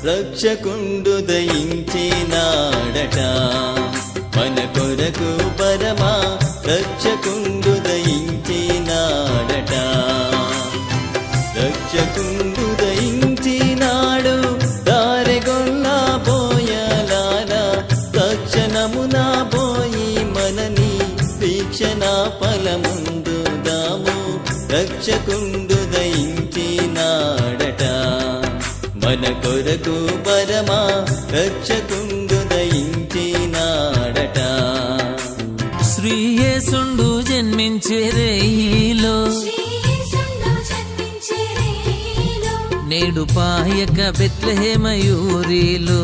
రక్షకుండు దయించినాడట మన కొరకు పరమా రక్షకుండు దయించినాడట రక్షకుండు దయించినాడు దారెగొల్లా పోయలారా తక్షణమున పోయి మనని వీక్షణ ఫలముందు దాము రక్షకుండు దయించినాడట మన కొరకు పరమా రక్షకుండు దయించినాడట శ్రీయేసుండు జన్మించే రేయిలో నేడు పాయక బెత్లెహేమ యూరిలో